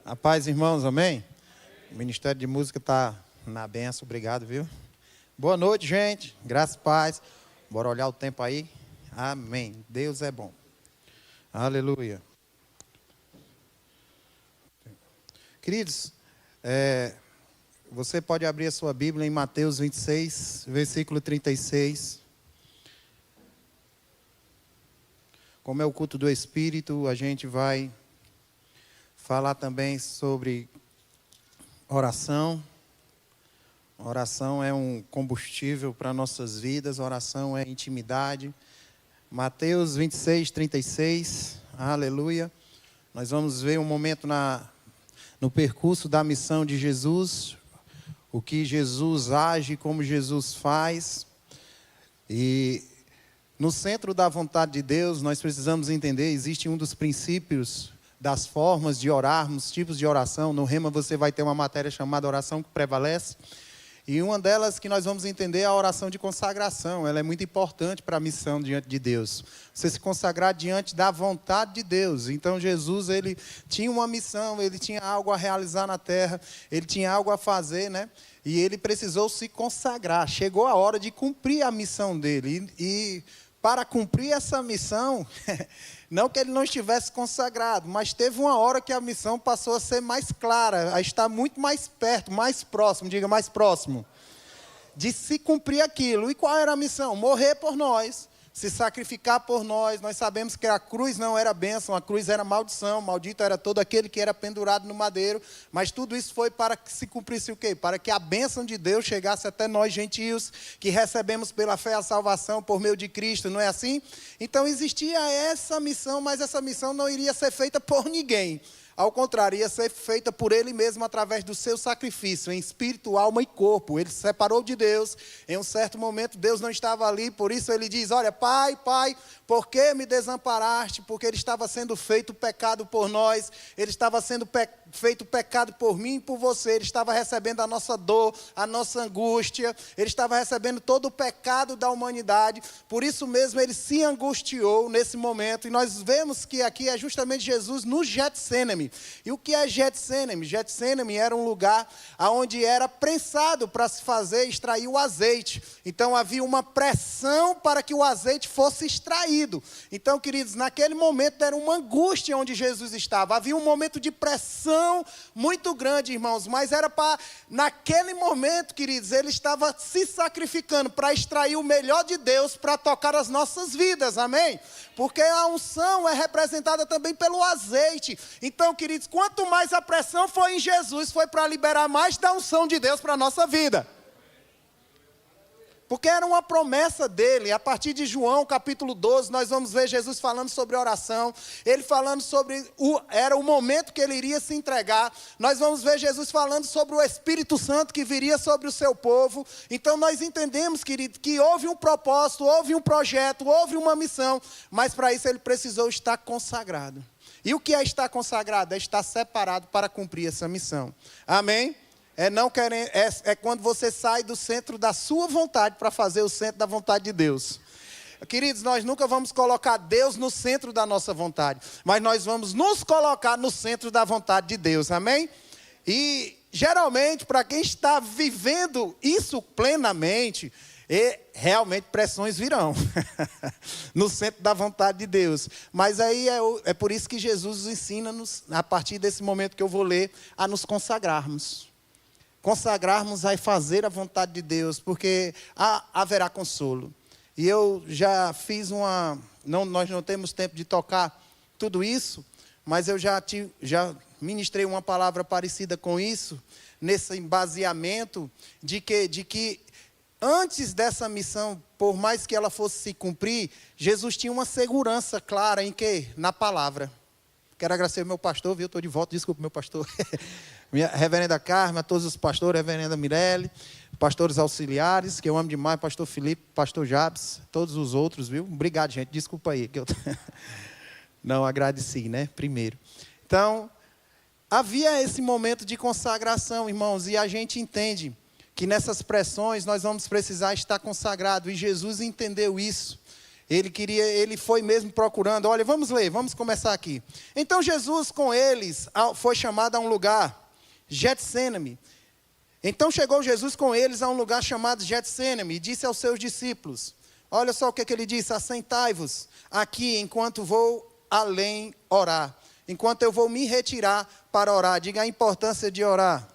A paz, irmãos, amém? O Ministério de Música está na benção, obrigado, viu? Boa noite, gente, graças e paz. Bora olhar o tempo aí? Amém. Deus é bom. Aleluia. Queridos, você pode abrir a sua Bíblia em Mateus 26, versículo 36. Como é o culto do Espírito, a gente vai falar também sobre oração. Oração é um combustível para nossas vidas, oração é intimidade. Mateus 26, 36, aleluia. Nós vamos ver um momento no percurso da missão de Jesus, o que Jesus age, como Jesus faz. E no centro da vontade de Deus, nós precisamos entender, existe um dos princípios das formas de orarmos, tipos de oração. No Rema você vai ter uma matéria chamada Oração que Prevalece. E uma delas que nós vamos entender é a oração de consagração. Ela é muito importante para a missão diante de Deus. Você se consagrar diante da vontade de Deus. Então Jesus, ele tinha uma missão, ele tinha algo a realizar na terra, ele tinha algo a fazer, né? E ele precisou se consagrar. Chegou a hora de cumprir a missão dele. E para cumprir essa missão, não que ele não estivesse consagrado, mas teve uma hora que a missão passou a ser mais clara, a estar muito mais perto, mais próximo, diga mais próximo, de se cumprir aquilo. E qual era a missão? Morrer por nós, se sacrificar por nós. Nós sabemos que a cruz não era bênção, a cruz era maldição, maldito era todo aquele que era pendurado no madeiro, mas tudo isso foi para que se cumprisse o quê? Para que a bênção de Deus chegasse até nós gentios, que recebemos pela fé a salvação por meio de Cristo, não é assim? Então existia essa missão, mas essa missão não iria ser feita por ninguém. Ao contrário, ia ser feita por Ele mesmo através do seu sacrifício, em espírito, alma e corpo. Ele se separou de Deus. Em um certo momento, Deus não estava ali, por isso Ele diz, olha, Pai, por que me desamparaste? Porque Ele estava sendo feito pecado por nós, Ele estava sendo feito pecado por mim e por você. Ele estava recebendo a nossa dor, a nossa angústia, Ele estava recebendo todo o pecado da humanidade. Por isso mesmo, Ele se angustiou nesse momento. E nós vemos que aqui é justamente Jesus no Getsêneme. E o que é Getsêneme? Getsêneme era um lugar onde era prensado para se extrair o azeite. Então havia uma pressão para que o azeite fosse extraído. Então, queridos, naquele momento era uma angústia onde Jesus estava. Havia um momento de pressão muito grande, irmãos. Mas era para, naquele momento, queridos, ele estava se sacrificando para extrair o melhor de Deus para tocar as nossas vidas, amém? Porque a unção é representada também pelo azeite. Então, queridos, quanto mais a pressão foi em Jesus, foi para liberar mais da unção de Deus para a nossa vida. Porque era uma promessa dele. A partir de João, capítulo 12, nós vamos ver Jesus falando sobre oração. Ele falando sobre, era o momento que ele iria se entregar. Nós vamos ver Jesus falando sobre o Espírito Santo que viria sobre o seu povo. Então nós entendemos, querido, que houve um propósito, houve um projeto, houve uma missão. Mas para isso ele precisou estar consagrado. E o que é estar consagrado? É estar separado para cumprir essa missão. Amém? É quando você sai do centro da sua vontade para fazer o centro da vontade de Deus. Queridos, nós nunca vamos colocar Deus no centro da nossa vontade, mas nós vamos nos colocar no centro da vontade de Deus, amém? E geralmente, para quem está vivendo isso plenamente, realmente pressões virão no centro da vontade de Deus. Mas aí é por isso que Jesus ensina-nos, a partir desse momento que eu vou ler, a nos consagrarmos. Consagrarmos a fazer a vontade de Deus, porque haverá consolo. E eu já fiz nós não temos tempo de tocar tudo isso, mas eu já ministrei uma palavra parecida com isso, nesse baseamento de que antes dessa missão, por mais que ela fosse se cumprir, Jesus tinha uma segurança clara em quê? Na palavra. Quero agradecer ao meu pastor, viu? Estou de volta, desculpa, meu pastor. Minha reverenda Carmen, a todos os pastores, reverenda Mirelle, pastores auxiliares, que eu amo demais, pastor Felipe, pastor Jabes, todos os outros, viu? Obrigado, gente, desculpa aí, que eu não agradeci, né? Primeiro. Então, havia esse momento de consagração, irmãos, e a gente entende que nessas pressões nós vamos precisar estar consagrados, e Jesus entendeu isso. Ele foi mesmo procurando. Olha, vamos ler, vamos começar aqui. Então Jesus com eles foi chamado a um lugar, Getsêname. Então chegou Jesus com eles a um lugar chamado Getsêname e disse aos seus discípulos, olha só o que ele disse, assentai-vos aqui enquanto vou além orar. Enquanto eu vou me retirar para orar. Diga a importância de orar.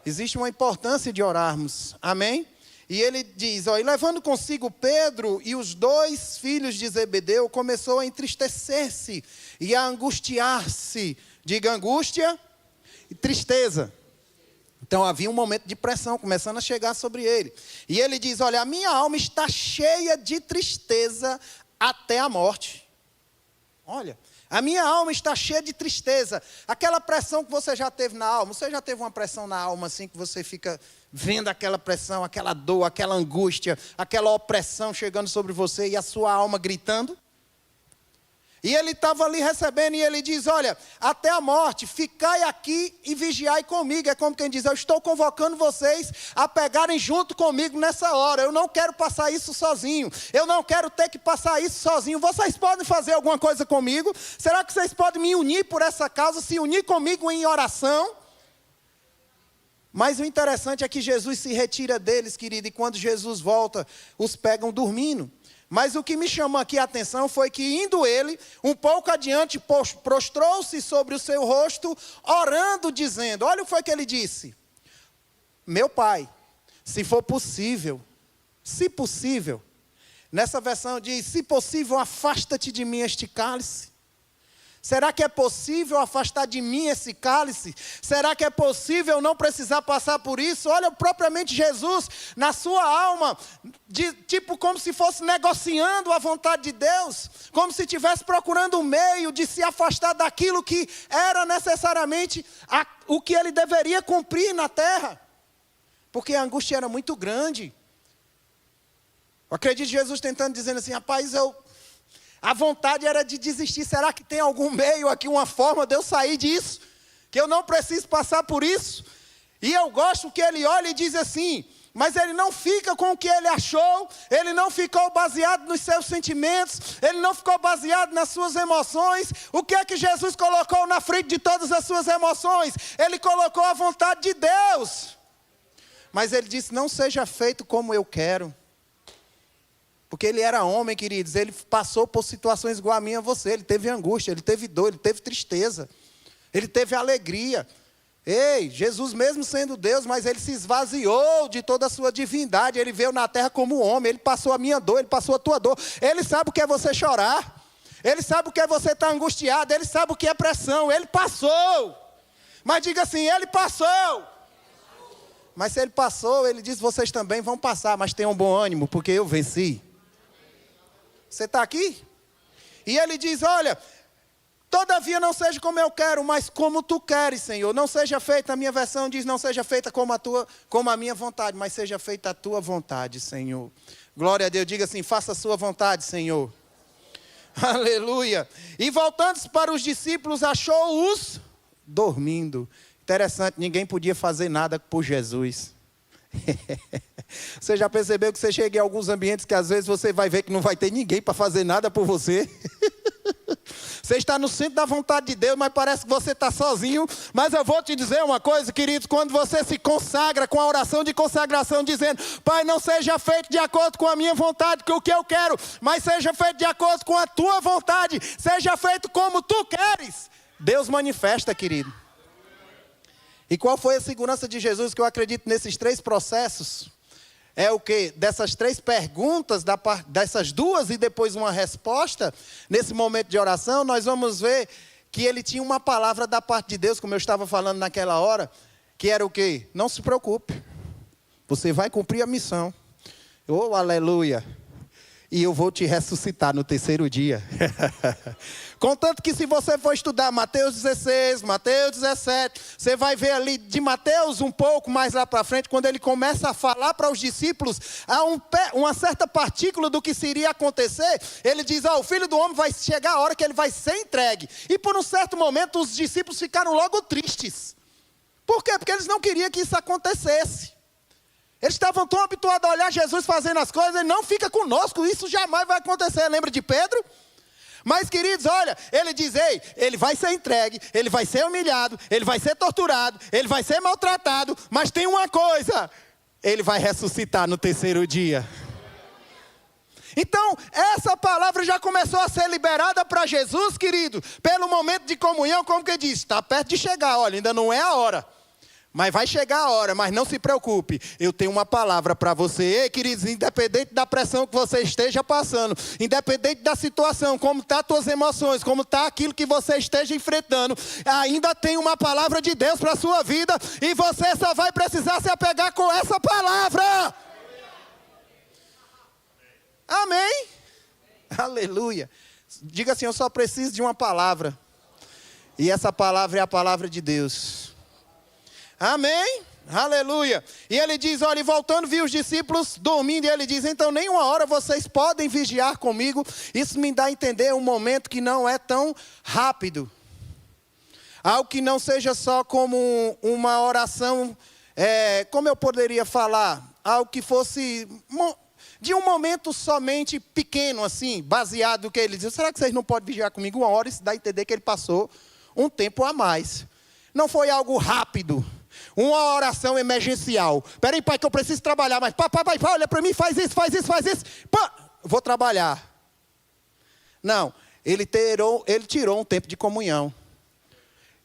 Existe uma importância de orarmos. Amém? E ele diz, ó, e levando consigo Pedro e os 2 filhos de Zebedeu, começou a entristecer-se e a angustiar-se. Diga angústia e tristeza. Então havia um momento de pressão começando a chegar sobre ele. E ele diz, olha, a minha alma está cheia de tristeza até a morte. Olha, a minha alma está cheia de tristeza. Aquela pressão que você já teve na alma. Você já teve uma pressão na alma assim que você fica vendo aquela pressão, aquela dor, aquela angústia, aquela opressão chegando sobre você e a sua alma gritando? E ele estava ali recebendo e ele diz, olha, até a morte, ficai aqui e vigiai comigo. É como quem diz, eu estou convocando vocês a pegarem junto comigo nessa hora. Eu não quero passar isso sozinho. Eu não quero ter que passar isso sozinho. Vocês podem fazer alguma coisa comigo? Será que vocês podem me unir por essa causa, se unir comigo em oração? Mas o interessante é que Jesus se retira deles, querido, e quando Jesus volta, os pegam dormindo. Mas o que me chamou aqui a atenção foi que indo ele, um pouco adiante, prostrou-se sobre o seu rosto, orando, dizendo, olha o que foi que ele disse. Meu Pai, se for possível, se possível, nessa versão diz, se possível, afasta-te de mim este cálice. Será que é possível afastar de mim esse cálice? Será que é possível não precisar passar por isso? Olha, propriamente Jesus, na sua alma, tipo como se fosse negociando a vontade de Deus, como se estivesse procurando um meio de se afastar daquilo que era necessariamente o que ele deveria cumprir na terra. Porque a angústia era muito grande. Eu acredito Jesus tentando, dizendo assim, rapaz, a vontade era de desistir. Será que tem algum meio aqui, uma forma de eu sair disso? Que eu não preciso passar por isso? E eu gosto que ele olha e diz assim, mas ele não fica com o que ele achou, ele não ficou baseado nos seus sentimentos, ele não ficou baseado nas suas emoções. O que é que Jesus colocou na frente de todas as suas emoções? Ele colocou a vontade de Deus. Mas ele disse, não seja feito como eu quero. Porque ele era homem, queridos, ele passou por situações igual a minha e a você. Ele teve angústia, ele teve dor, ele teve tristeza, ele teve alegria. Ei, Jesus mesmo sendo Deus, mas ele se esvaziou de toda a sua divindade. Ele veio na terra como homem, ele passou a minha dor, ele passou a tua dor. Ele sabe o que é você chorar, ele sabe o que é você estar angustiado, ele sabe o que é pressão, ele passou. Mas diga assim, ele passou. Mas se ele passou, ele diz, vocês também vão passar, mas tenham bom ânimo, porque eu venci. Você está aqui? E ele diz, olha, todavia não seja como eu quero, mas como tu queres, Senhor. Não seja feita, a minha versão diz, não seja feita como a minha vontade, mas seja feita a tua vontade, Senhor. Glória a Deus, diga assim, faça a sua vontade, Senhor. Aleluia. E voltando-se para os discípulos, achou-os dormindo. Interessante, ninguém podia fazer nada por Jesus. Você já percebeu que você chega em alguns ambientes que às vezes você vai ver que não vai ter ninguém para fazer nada por você? Você está no centro da vontade de Deus, mas parece que você está sozinho. Mas eu vou te dizer uma coisa, queridos, quando você se consagra com a oração de consagração, dizendo, Pai, não seja feito de acordo com a minha vontade, que o que eu quero, mas seja feito de acordo com a tua vontade, seja feito como tu queres. Deus manifesta, querido. E qual foi a segurança de Jesus que eu acredito nesses 3 processos? É o quê? Dessas 3 perguntas, dessas 2 e depois uma resposta, nesse momento de oração, nós vamos ver que ele tinha uma palavra da parte de Deus, como eu estava falando naquela hora, que era o quê? Não se preocupe, você vai cumprir a missão. Oh, aleluia! E eu vou te ressuscitar no 3º dia. Contanto que se você for estudar Mateus 16, Mateus 17, você vai ver ali de Mateus um pouco mais lá para frente, quando ele começa a falar para os discípulos, há uma certa partícula do que se iria acontecer. Ele diz, o Filho do Homem vai chegar a hora que ele vai ser entregue. E por um certo momento os discípulos ficaram logo tristes. Por quê? Porque eles não queriam que isso acontecesse. Eles estavam tão habituados a olhar Jesus fazendo as coisas, ele não fica conosco, isso jamais vai acontecer. Lembra de Pedro? Mas, queridos, olha, ele diz, ei, ele vai ser entregue, ele vai ser humilhado, ele vai ser torturado, ele vai ser maltratado, mas tem uma coisa, ele vai ressuscitar no terceiro dia. Então, essa palavra já começou a ser liberada para Jesus, querido, pelo momento de comunhão, como que diz, está perto de chegar, olha, ainda não é a hora. Mas vai chegar a hora, mas não se preocupe. Eu tenho uma palavra para você. Ei, queridos, independente da pressão que você esteja passando, independente da situação, como estão as tuas emoções, como está aquilo que você esteja enfrentando, ainda tem uma palavra de Deus para a sua vida e você só vai precisar se apegar com essa palavra. Amém? Aleluia. Diga assim, eu só preciso de uma palavra. E essa palavra é a palavra de Deus. Amém? Aleluia. E ele diz, olha, e voltando, viu os discípulos dormindo, e ele diz, então nem uma hora vocês podem vigiar comigo. Isso me dá a entender um momento que não é tão rápido. Algo que não seja só como uma oração, como eu poderia falar? Algo que fosse de um momento somente pequeno, assim, baseado no que ele diz. Será que vocês não podem vigiar comigo uma hora? Isso dá a entender que ele passou um tempo a mais. Não foi algo rápido. Uma oração emergencial. Espera aí, pai, que eu preciso trabalhar. Mas, pai, olha para mim, faz isso. Pá, vou trabalhar. Não, ele tirou um tempo de comunhão.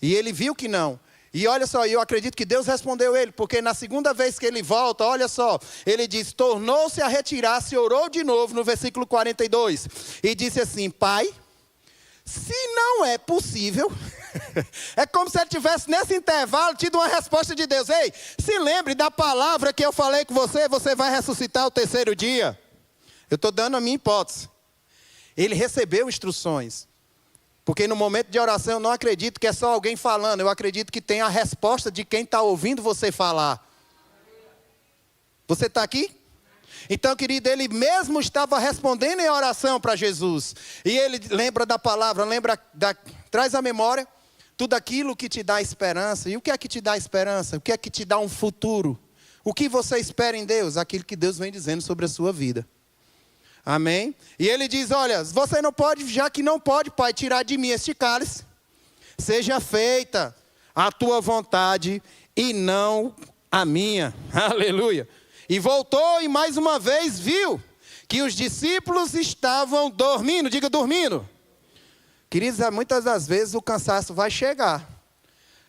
E ele viu que não. E olha só, eu acredito que Deus respondeu ele. Porque na segunda vez que ele volta, olha só. Ele diz, tornou-se a retirar-se, orou de novo no versículo 42. E disse assim, pai, se não é possível... É como se ele tivesse nesse intervalo tido uma resposta de Deus. Ei, se lembre da palavra que eu falei com você, você vai ressuscitar o terceiro dia. Eu estou dando a minha hipótese. Ele recebeu instruções. Porque no momento de oração eu não acredito que é só alguém falando. Eu acredito que tem a resposta de quem está ouvindo você falar. Você está aqui? Então, querido, ele mesmo estava respondendo em oração para Jesus. E ele lembra da palavra, traz à memória tudo aquilo que te dá esperança. E o que é que te dá esperança? O que é que te dá um futuro? O que você espera em Deus? Aquilo que Deus vem dizendo sobre a sua vida. Amém? E ele diz, olha, você não pode, já que não pode, pai, tirar de mim este cálice. Seja feita a tua vontade e não a minha. Aleluia. E voltou e mais uma vez viu que os discípulos estavam dormindo. Diga, dormindo. Queridos, muitas das vezes o cansaço vai chegar.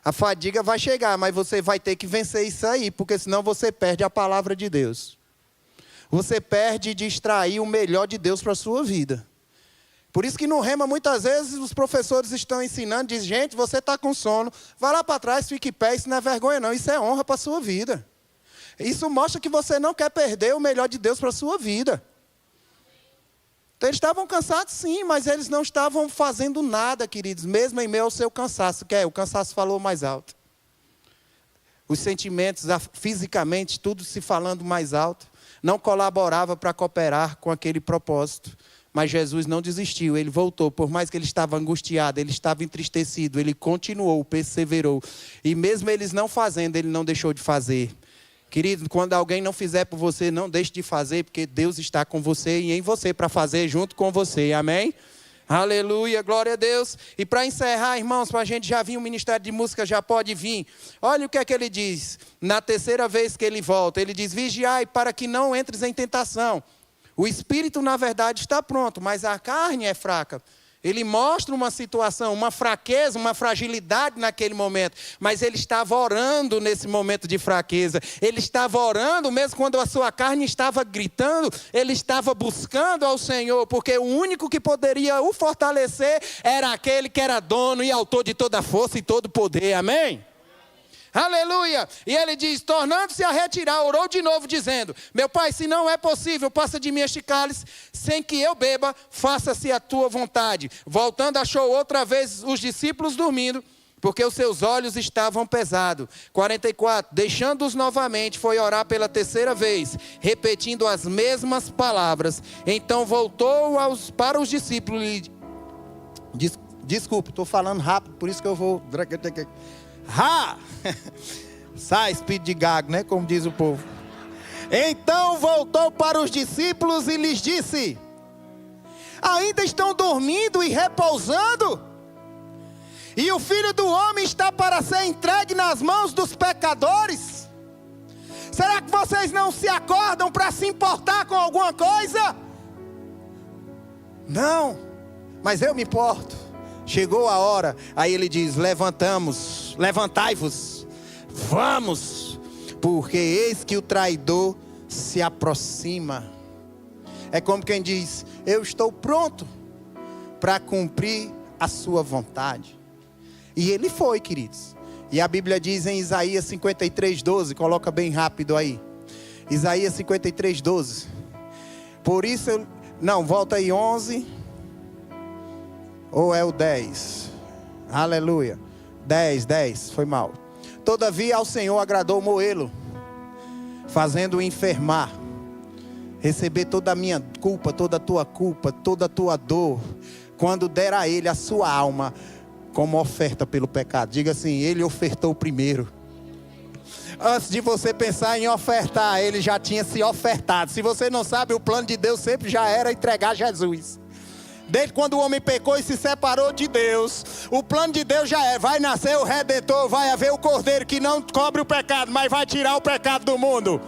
A fadiga vai chegar, mas você vai ter que vencer isso aí, porque senão você perde a palavra de Deus. Você perde de extrair o melhor de Deus para a sua vida. Por isso que no Rema, muitas vezes, os professores estão ensinando, dizem, gente, você está com sono, vai lá para trás, fique em pé, isso não é vergonha não, isso é honra para a sua vida. Isso mostra que você não quer perder o melhor de Deus para a sua vida. Então, eles estavam cansados sim, mas eles não estavam fazendo nada, queridos, mesmo em meio ao seu cansaço. O cansaço falou mais alto. Os sentimentos, fisicamente, tudo se falando mais alto. Não colaborava para cooperar com aquele propósito. Mas Jesus não desistiu, ele voltou. Por mais que ele estava angustiado, ele estava entristecido, ele continuou, perseverou. E mesmo eles não fazendo, ele não deixou de fazer. Querido, quando alguém não fizer por você, não deixe de fazer, porque Deus está com você e em você para fazer junto com você. Amém? Aleluia, glória a Deus. E para encerrar, irmãos, para a gente já vir, o Ministério de Música já pode vir. Olha o que é que ele diz. Na terceira vez que ele volta, ele diz, vigiai para que não entres em tentação. O espírito, na verdade, está pronto, mas a carne é fraca. Ele mostra uma situação, uma fraqueza, uma fragilidade naquele momento. Mas ele estava orando nesse momento de fraqueza. Ele estava orando mesmo quando a sua carne estava gritando. Ele estava buscando ao Senhor. Porque o único que poderia o fortalecer era aquele que era dono e autor de toda a força e todo o poder. Amém? Aleluia! E ele diz, tornando-se a retirar, orou de novo dizendo, meu pai, se não é possível, passa de mim este cálice, sem que eu beba, faça-se a tua vontade. Voltando, achou outra vez os discípulos dormindo, porque os seus olhos estavam pesados. 44, deixando-os novamente, foi orar pela terceira vez, repetindo as mesmas palavras. Então voltou para os discípulos e... Desculpe, estou falando rápido, por isso que eu vou... Sai, espírito de gago, né? Como diz o povo. Então voltou para os discípulos e lhes disse: ainda estão dormindo e repousando? E o Filho do Homem está para ser entregue nas mãos dos pecadores? Será que vocês não se acordam para se importar com alguma coisa? Não, mas eu me importo. Chegou a hora. Aí ele diz: levantai-vos, vamos, porque eis que o traidor se aproxima. É como quem diz: eu estou pronto para cumprir a sua vontade. E ele foi, queridos. E a Bíblia diz em Isaías 53:12, coloca bem rápido aí. Isaías 53:12. Por isso não, volta aí 11. Ou é o 10? Aleluia. 10, foi mal. Todavia ao Senhor agradou moê-lo, fazendo-o enfermar, receber toda a minha culpa, toda a tua culpa, toda a tua dor, quando der a ele a sua alma como oferta pelo pecado. Diga assim: ele ofertou primeiro. Antes de você pensar em ofertar, ele já tinha se ofertado. Se você não sabe, o plano de Deus sempre já era entregar Jesus. Desde quando o homem pecou e se separou de Deus, o plano de Deus já é: vai nascer o Redentor, vai haver o Cordeiro que não cobre o pecado, mas vai tirar o pecado do mundo.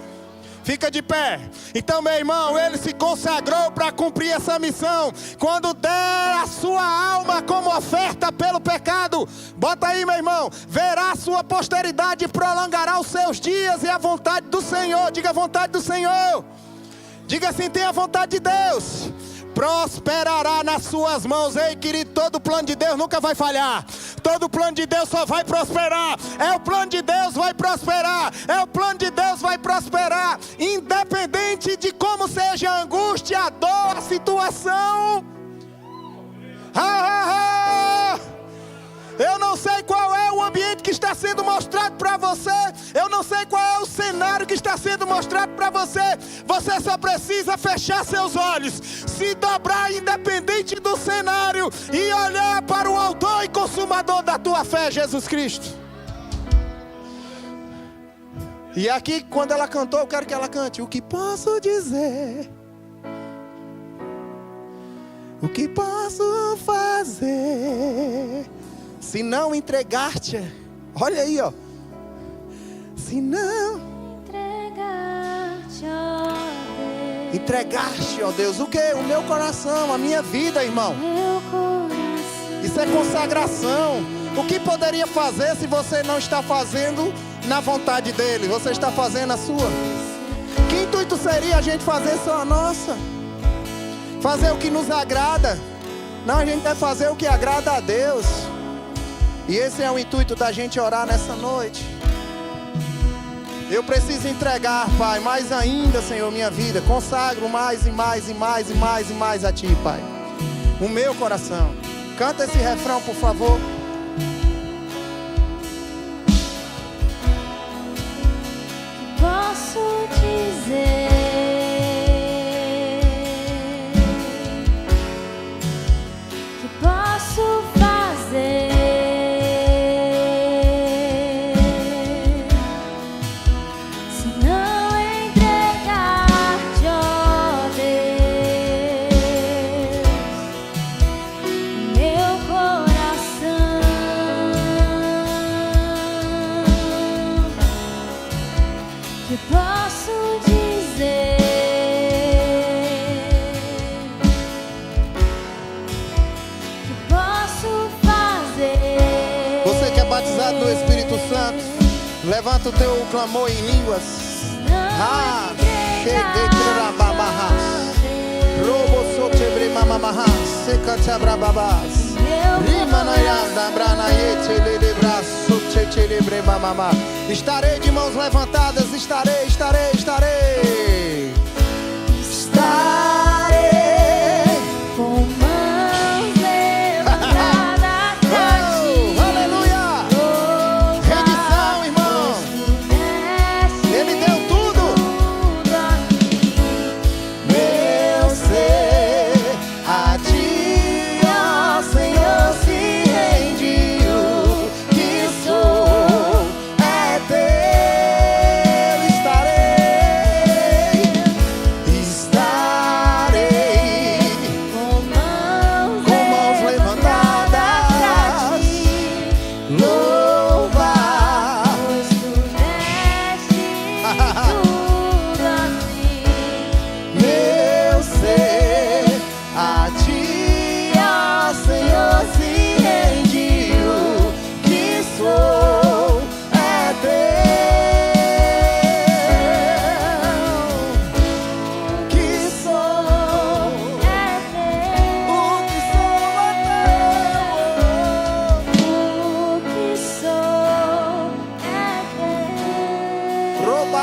Fica de pé. Então, meu irmão, ele se consagrou para cumprir essa missão. Quando der a sua alma como oferta pelo pecado, bota aí, meu irmão, verá a sua posteridade e prolongará os seus dias, e a vontade do Senhor, diga a vontade do Senhor, diga assim: tem a vontade de Deus, prosperará nas suas mãos. Ei, querido, todo plano de Deus nunca vai falhar. Todo plano de Deus só vai prosperar. É o plano de Deus vai prosperar. É o plano de Deus vai prosperar. Independente de como seja a angústia, a dor, a situação. Eu não sei qual é o ambiente que está sendo mostrado para você. Eu não sei qual é o cenário que está sendo mostrado para você. Você só precisa fechar seus olhos, se dobrar independente do cenário e olhar para o autor e consumador da tua fé, Jesus Cristo. E aqui, quando ela cantou, eu quero que ela cante: o que posso dizer? O que posso fazer? Se não entregar-te, olha aí, ó. Se não entregar-te, ó Deus. Entregar-te, ó Deus, o que? O meu coração, a minha vida, irmão. Meu coração. Isso é consagração. O que poderia fazer se você não está fazendo na vontade dele? Você está fazendo a sua. Que intuito seria a gente fazer só a nossa? Fazer o que nos agrada? Não, a gente deve fazer o que agrada a Deus. E esse é o intuito da gente orar nessa noite. Eu preciso entregar, Pai, mais ainda, Senhor, minha vida. Consagro mais e mais e mais e mais e mais a Ti, Pai. O meu coração. Canta esse refrão, por favor. Posso dizer que posso fazer se não entregar-te, ó Deus, meu coração. Que posso dizer que posso fazer. Você que é batizado no Espírito Santo, levanta o teu clamor em línguas. Estarei de mãos levantadas, estarei. Com mãos levantadas pra ti. Aleluia! Rendição, irmão. Ele deu tudo. Meu ser a ti, ó Senhor, se rendiu. Que sou é teu, estarei.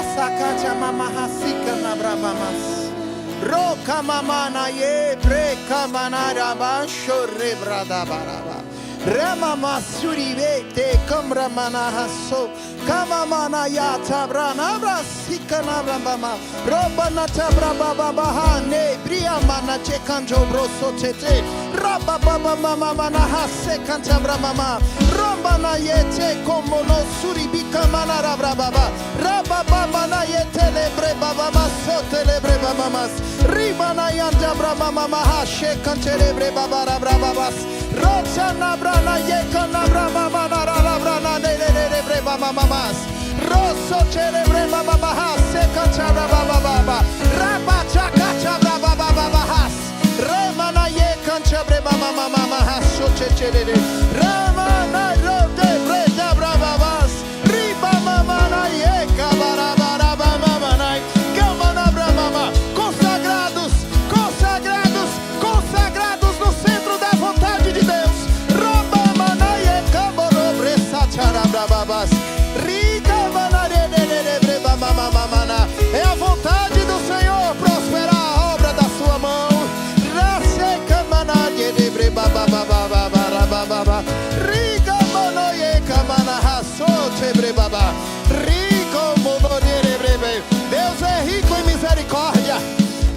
Rasakacha mamahasika na bravamas. Roka mamana ye breka manara basho rebrada baraba. Rama masuri vete kamra manahaso. Kama mana ya tabra nabra sika nabra mama. Roba na tabra baba bahane bria mana chekanjo broso tete. Raba baba mama mana hase kantabra mama. Romba na yete como no suri bika mana rabra baba. Raba baba na yete lebre baba maso telebre baba mas. Riba na yanda bra mama mahashe kantelebre baba rabra babas. Rocha nabra na yeka nabra mama na rabra na lebre baba mamas. Rosso celebre baba bahase kantabra baba baba. Raba chaka chabra baba baba has. Remana ye kanchabre mama mama mahaso chechere. Ramana rote breda bravas. Riba mama na ye kabara bara mama na. Gamana mama. Consagrados, consagrados, consagrados no centro da vontade de Deus. Raba mana ye kaboro bresa chara bravas. Riga mana re breva mama mama. É a vontade do Senhor prosperar a obra da sua mão. Baba baba baba baba riga monoye kamana hasote bre baba rico monore bre. Deus é rico em misericórdia.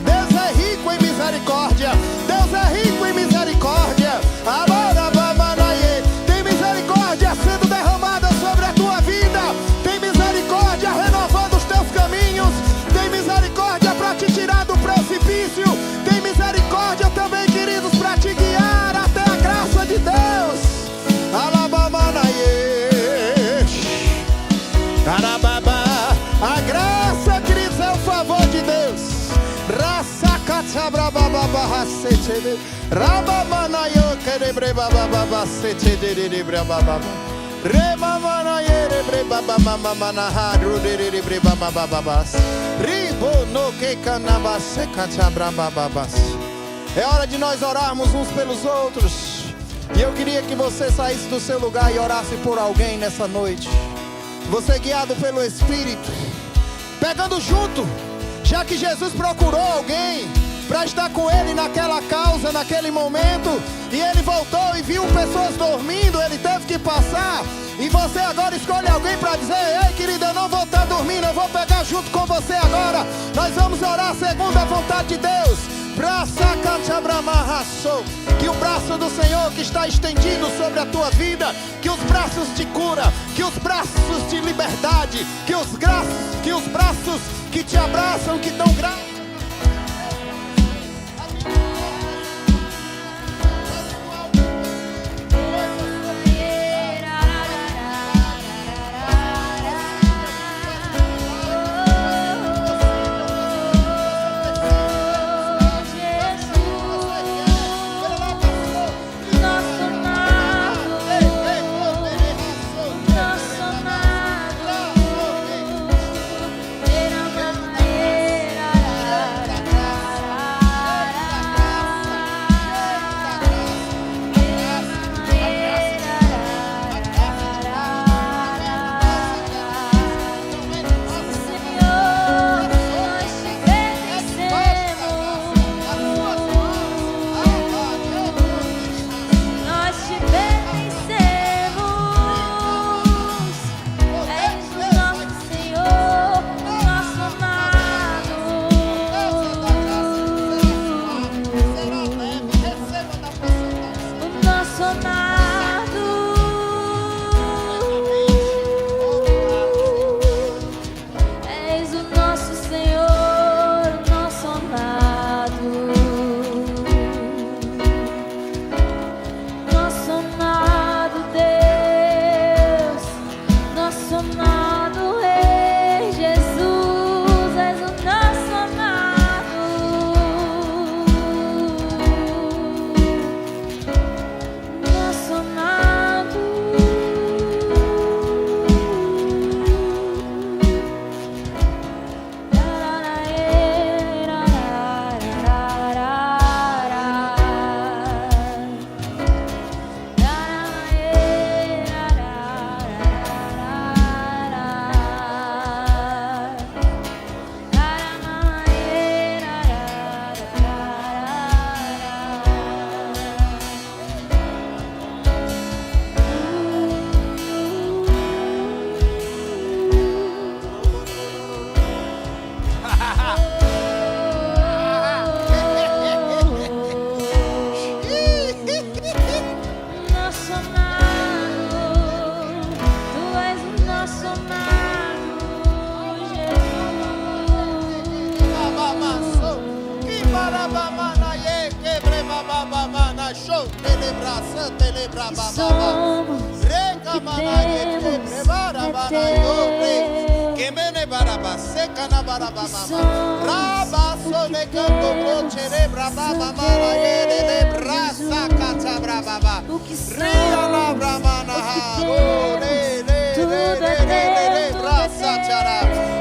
Deus é rico em misericórdia. Deus é rico em misericórdia. Amara baba naye. Tem misericórdia sendo derramada sobre a tua vida. Tem misericórdia renovando os teus caminhos. Tem misericórdia para te tirar do precipício. Tem misericórdia também, queridos, para te guiar de Deus. A graça, queridos, é o favor de Deus. É hora de nós orarmos uns pelos outros. E eu queria que você saísse do seu lugar e orasse por alguém nessa noite. Você guiado pelo Espírito, pegando junto, já que Jesus procurou alguém para estar com ele naquela causa, naquele momento, e ele voltou e viu pessoas dormindo, ele teve que passar. E você agora escolhe alguém para dizer: ei, querido, eu não vou estar dormindo, eu vou pegar junto com você agora. Nós vamos orar segundo a vontade de Deus. Que o braço do Senhor que está estendido sobre a tua vida, que os braços de cura, que os braços de liberdade, que os braços que te abraçam, que dão graça.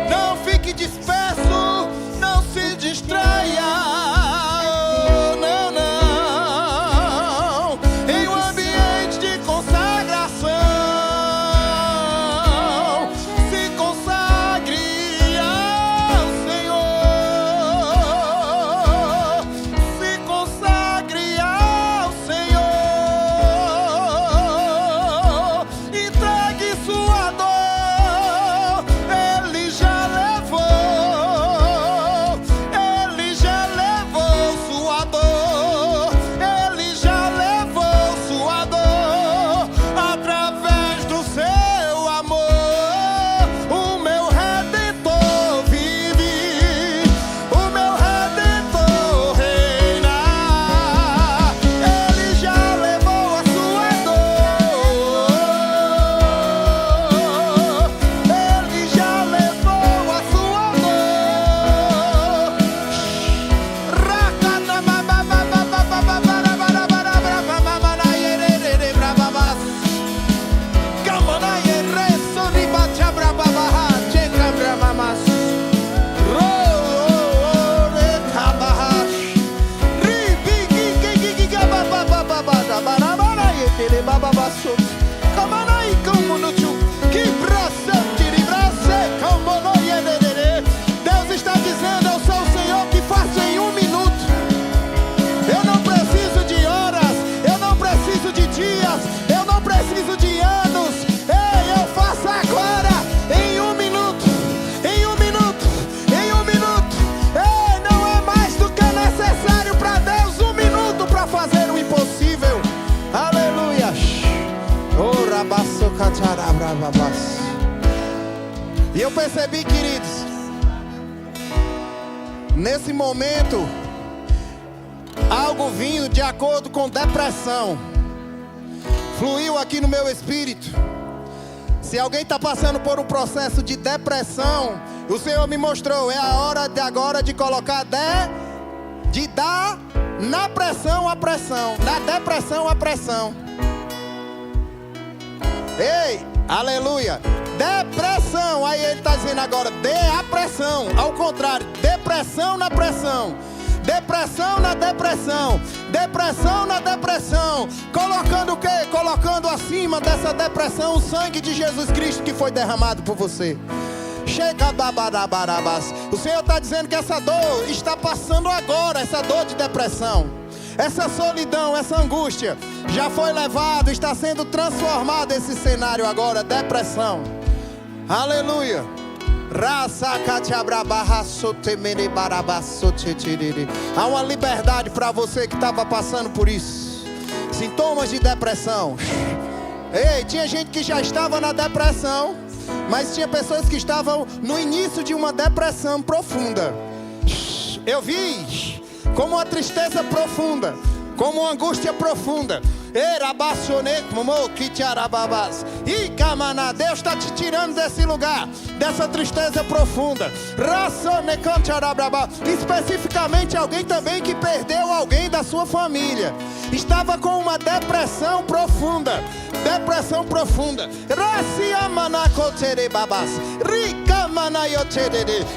Não fique disperso, não se distraia. Não, não. Em um ambiente de consagração, se consagre ao Senhor. Se consagre ao Senhor. Entregue sua dor. Ele já levou sua dor. Ele já levou sua dor através do seu amor. O meu Redentor vive, o meu Redentor reina. Ele já levou a sua dor. Ele já levou a sua dor. Deus está dizendo: eu sou o Senhor que faço em um minuto. Eu não preciso de horas, eu não preciso de dias, eu não preciso de anos. Ei, eu faço agora, em um minuto, em um minuto, em um minuto. Ei, não é mais do que necessário para Deus um minuto para fazer o impossível. Aleluia. E eu percebi, queridos, nesse momento, algo vindo de acordo com depressão fluiu aqui no meu espírito. Se alguém está passando por um processo de depressão, o Senhor me mostrou, é a hora de agora de colocar de dar na pressão a pressão, na depressão a pressão. Ei, aleluia. Depressão, aí ele está dizendo agora, dê a pressão. Ao contrário, depressão na pressão. Depressão na depressão. Depressão na depressão. Colocando o quê? Colocando acima dessa depressão o sangue de Jesus Cristo que foi derramado por você. Chega babarabarabas. O Senhor está dizendo que essa dor está passando agora, essa dor de depressão, essa solidão, essa angústia já foi levado, está sendo transformado esse cenário agora, depressão. Aleluia. Há uma liberdade para você que estava passando por isso. Sintomas de depressão. Ei, tinha gente que já estava na depressão, mas tinha pessoas que estavam no início de uma depressão profunda. Eu vi como uma tristeza profunda, como uma angústia profunda. Deus está te tirando desse lugar, dessa tristeza profunda. Especificamente alguém também que perdeu alguém da sua família, estava com uma depressão profunda. Depressão profunda.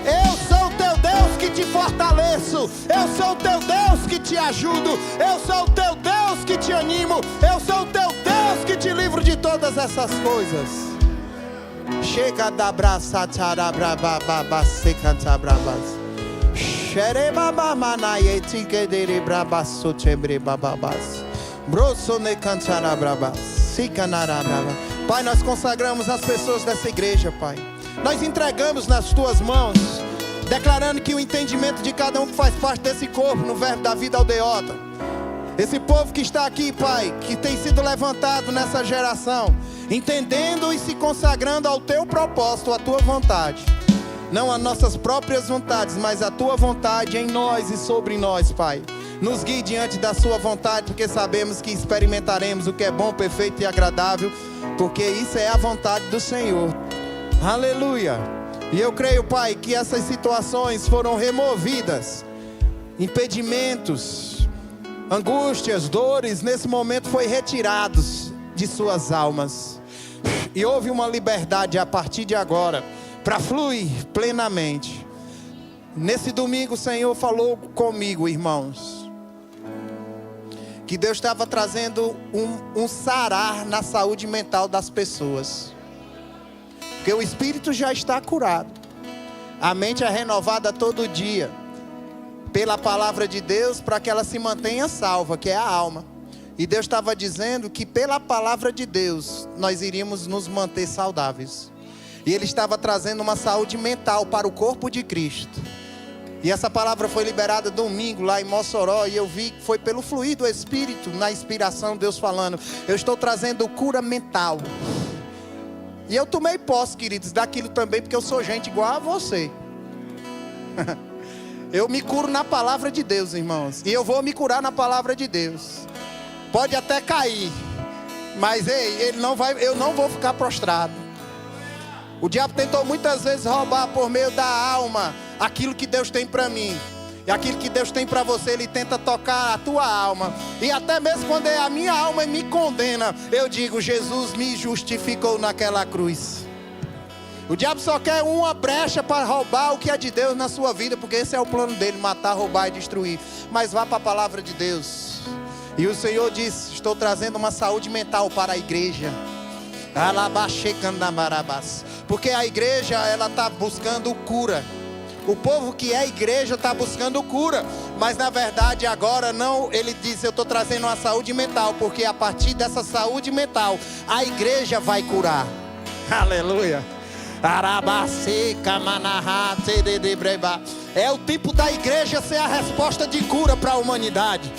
Eu sou o teu Deus que te fortaleço. Eu sou o teu Deus que te ajudo. Eu sou o teu Deus que te animo. Eu sou o teu Deus que te livro de todas essas coisas. Chega da braça, tarabrababa, secanta brabas. Xerebaba manaye tigedere brabasso tebre bababas. Brosso ne cantara brabas. Sicanara braba. Pai, nós consagramos as pessoas dessa igreja, Pai. Nós entregamos nas tuas mãos, declarando que o entendimento de cada um que faz parte desse corpo, no verbo da vida aldeota, esse povo que está aqui, Pai, que tem sido levantado nessa geração, entendendo e se consagrando ao teu propósito, à tua vontade. Não as nossas próprias vontades, mas a tua vontade em nós e sobre nós, Pai. Nos guie diante da sua vontade, porque sabemos que experimentaremos o que é bom, perfeito e agradável, porque isso é a vontade do Senhor. Aleluia. E eu creio, Pai, que essas situações foram removidas. Impedimentos, angústias, dores, nesse momento foi retirados de suas almas. E houve uma liberdade a partir de agora, para fluir plenamente. Nesse domingo o Senhor falou comigo, irmãos, que Deus estava trazendo um sarar na saúde mental das pessoas. Porque o espírito já está curado. A mente é renovada todo dia pela palavra de Deus, para que ela se mantenha salva, que é a alma. E Deus estava dizendo que pela palavra de Deus nós iríamos nos manter saudáveis. E Ele estava trazendo uma saúde mental para o corpo de Cristo. E essa palavra foi liberada domingo lá em Mossoró, e eu vi que foi pelo fluir do Espírito, na inspiração, Deus falando: eu estou trazendo cura mental. E eu tomei posse, queridos, daquilo também, porque eu sou gente igual a você. Eu me curo na palavra de Deus, irmãos. E eu vou me curar na palavra de Deus. Pode até cair, mas ei, eu não vou ficar prostrado. O diabo tentou muitas vezes roubar por meio da alma aquilo que Deus tem para mim. E aquilo que Deus tem para você, Ele tenta tocar a tua alma. E até mesmo quando a minha alma me condena, eu digo: Jesus me justificou naquela cruz. O diabo só quer uma brecha para roubar o que é de Deus na sua vida, porque esse é o plano dele: matar, roubar e destruir. Mas vá para a palavra de Deus. E o Senhor diz: estou trazendo uma saúde mental para a igreja. Porque a igreja, ela está buscando cura. O povo que é igreja está buscando cura. Mas na verdade agora não. Ele diz: eu estou trazendo uma saúde mental, porque a partir dessa saúde mental a igreja vai curar. Aleluia. É o tempo da igreja ser a resposta de cura para a humanidade.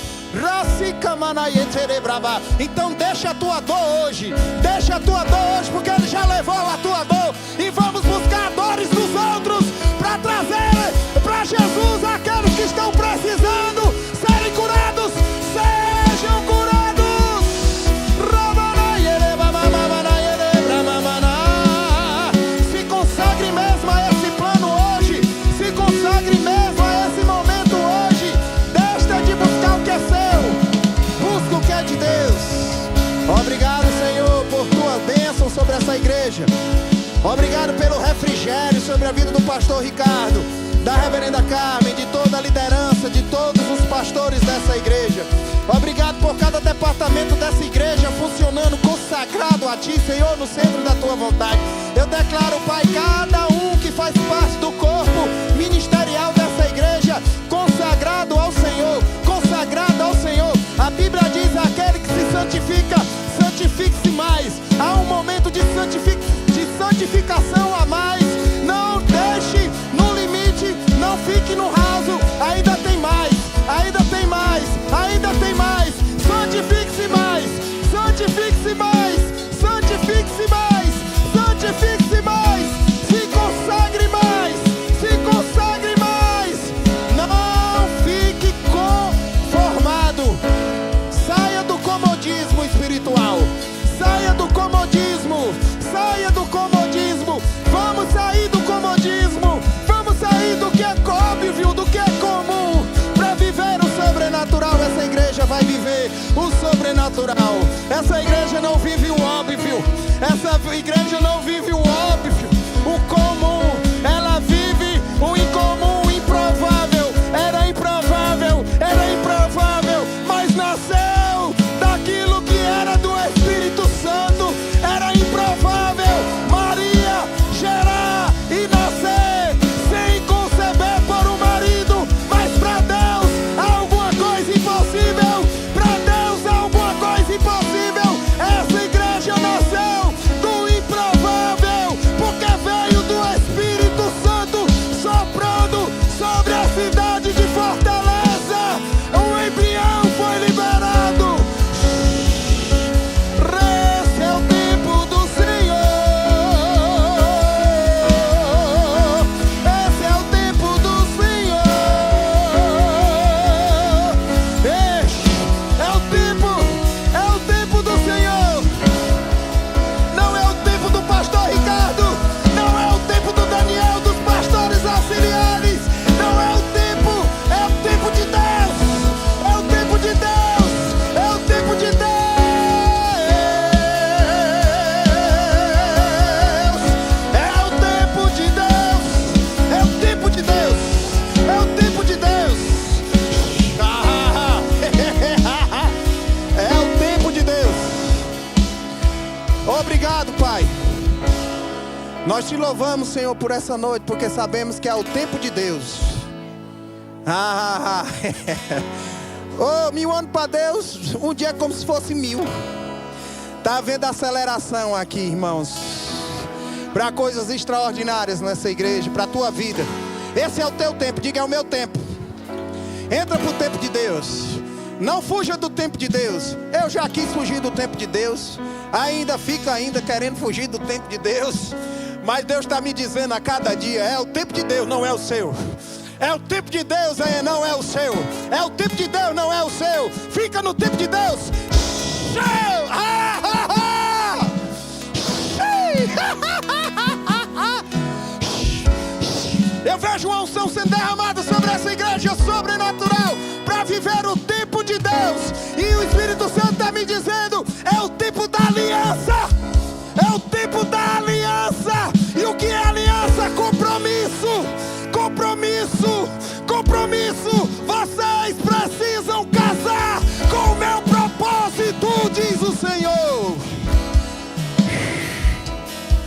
Então deixa a tua dor hoje. Deixa a tua dor hoje, porque Ele já levou a tua dor. E vamos buscar dores dos outros, para trazer para Jesus aqueles que estão precisando serem curados. Sejam curados. Se consagre mesmo a esse plano hoje. Se consagre mesmo a esse momento hoje. Deixa de buscar o que é seu, busca o que é de Deus. Obrigado, Senhor, por tua bênção sobre essa igreja. Obrigado pelo refrigério sobre a vida do pastor Ricardo, da reverenda Carmen, de toda a liderança, de todos os pastores dessa igreja. Obrigado por cada departamento dessa igreja funcionando consagrado a Ti, Senhor, no centro da Tua vontade. Eu declaro, Pai, cada um que faz parte do corpo ministerial dessa igreja consagrado ao Senhor, consagrado ao Senhor. A Bíblia diz: aquele que se santifica, santifique-se mais. Há um momento de santificação a mais. Não deixe no limite, não fique no raso. Ainda tem mais, ainda tem mais, ainda tem mais. Santifique-se mais, santifique-se mais, santifique-se mais, santifique-se mais. Se consagre mais, se consagre mais. Não fique conformado. Saia do comodismo espiritual. Saia do comodismo. Saia do comodismo. Vamos sair do comodismo. Vamos sair do que é óbvio, do que é comum, para viver o sobrenatural. Essa igreja vai viver o sobrenatural. Essa igreja não vive o óbvio. Essa igreja não vive o óbvio, o comum. Ela vive o incomum, o improvável. Era improvável, mas nasceu daquilo que era do Espírito Santo. Era improvável Maria gerar e nascer sem conceber por um marido. Mas para Deus há alguma coisa impossível. Para Deus há alguma coisa impossível. Essa igreja nasceu do improvável. Nós te louvamos, Senhor, por essa noite, porque sabemos que é o tempo de Deus. Oh, 1000 anos para Deus, um dia é como se fosse 1000. Está havendo aceleração aqui, irmãos, para coisas extraordinárias nessa igreja, para a tua vida. Esse é o teu tempo, diga, é o meu tempo. Entra para o tempo de Deus. Não fuja do tempo de Deus. Eu já quis fugir do tempo de Deus. Ainda querendo fugir do tempo de Deus. Mas Deus está me dizendo a cada dia, é o tempo de Deus, não é o seu. É o tempo de Deus, não é o seu. É o tempo de Deus, não é o seu. Fica no tempo de Deus. Eu vejo uma unção sendo derramada sobre essa igreja sobrenatural para viver o tempo de Deus. E o Espírito Santo está me dizendo, é o tempo da aliança. É o tempo da aliança. E o que é aliança? Compromisso. Compromisso. Compromisso. Vocês precisam casar com o meu propósito, diz o Senhor.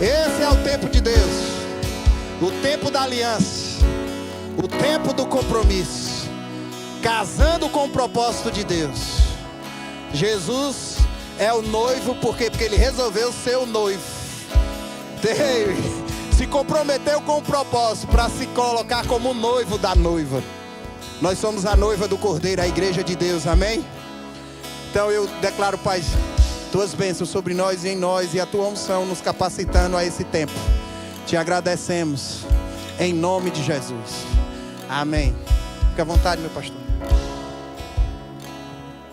Esse é o tempo de Deus. O tempo da aliança. O tempo do compromisso. Casando com o propósito de Deus. Jesus é o noivo porque ele resolveu ser o noivo. Se comprometeu com o propósito para se colocar como noivo da noiva. Nós somos a noiva do Cordeiro, a igreja de Deus, amém? Então eu declaro, Pai, tuas bênçãos sobre nós e em nós, e a tua unção nos capacitando a esse tempo. Te agradecemos em nome de Jesus, amém. Fica à vontade, meu pastor.